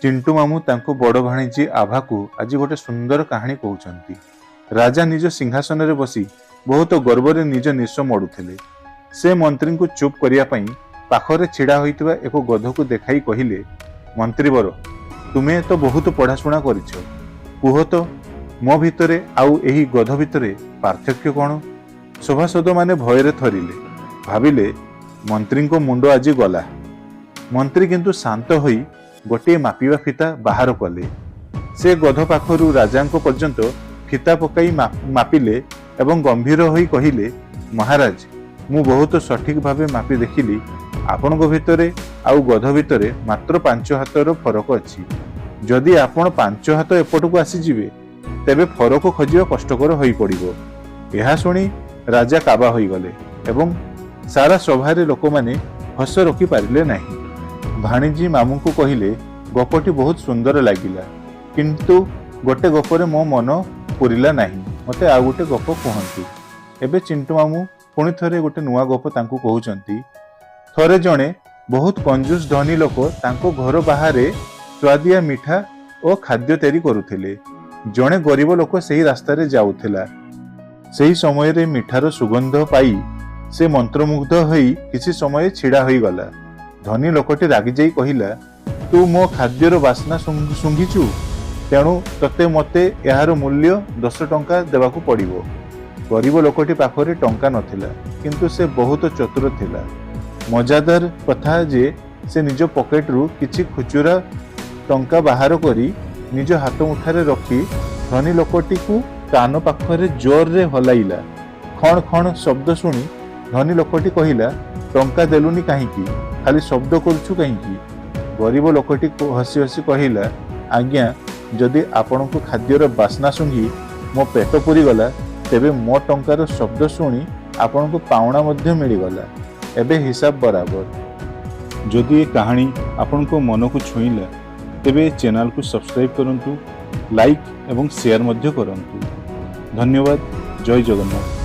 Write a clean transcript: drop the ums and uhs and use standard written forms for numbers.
चिंटू मामू तांको बड़ भाणीजी आभा को आज गोटे सुंदर कहानी कहउछंती। राजा निज सिंहासन रे बसी बहुत गर्व निज निश मड़ुथिले। से मंत्री को चुप करिया पई पाखरे छिड़ा होइतबा एको गध को देखाई कहिले, मंत्रीवर तुमे तो बहुत पढ़ाशुना करिछ, कुह तो मो भितरे आउ एही गध भितरे पार्थक्य कौन? सभासद माने भयरे थरिले, भाविले मंत्री को मुंड आज गला। मंत्री किंतु शांत होई गोटे मापिबा फिता बाहर कले। से गध पाखरु राजांको पर्यंत फिता पकाई मापिले एवं गंभीर होई कहिले, महाराज मु बहुत सठिक भावे मापी देखिली आपनक भितरे आउ गध भितरे मात्र 5 हातर फरक अछि। जदि आपण 5 हाथ एपटकू आसी जिवे तेबे फरक खोजिबा कष्टकर होई पड़िबो। एहा सुनी राजा काबा होई गले एवं सारा सभारे लोक माने हस रखी पारिले नाही। भाणीजी मामू को कहिले, गपटी बहुत सुंदर लागिला, किंतु गोटे गपरे मो मन पुरिला नाही, मते आ गोटे गप कहंतु। एबे चिंटू मामू पुणी थरे गोटे नुआ गप तांकू कहउचंती। थरे जणे बहुत कंजूस धनी लोक तांको घर बाहरे स्वादिया मिठा और खाद्य तैयारी करुथिले। जणे गरीब लोक सेही रास्ता रे जाउथिला। सेही समय रे मिठार सुगंध पाई से मंत्रमुग्ध होई किसी समय छिड़ा होई गला। धनी लोकटी रागी जाई कहिला, तू मो खाद्यर बास्ना सुंघिचु, तेणु तते मते यार मूल्य 10 टंका देवाकू पड़िबो। गरीब लोकटी पाखरे टंका नथिला, किंतु से बहुत चतुर थिला। मजादार कथा जे से निज पॉकेट रु किछि खुचुरा टंका बाहर करी निज हाथ मुठारे रखी धनी लोकटी को कान पाखरे जोर रे हलाइला। खण खण शब्द सुनी धनी लोकटी कहिला, टंका देलुनी काहींकी, खाली शब्द करछु काहींकी? गरीब लोकटी को हसी हसी कहिला, आज्ञा जदि आपनको खाद्यर बास्ना सुंघी मो पेट पुरी गला तेबे मो टंकार शब्द शुणी आपनको पावना मध्य मिली गला। एबे हिसाब बराबर। जदि ये कहानी आपनको मन को छुईला तेबे चैनल को सब्सक्राइब करंतु, लाइक एवं शेयर मध्य करंतु। धन्यवाद। जय जगन्नाथ।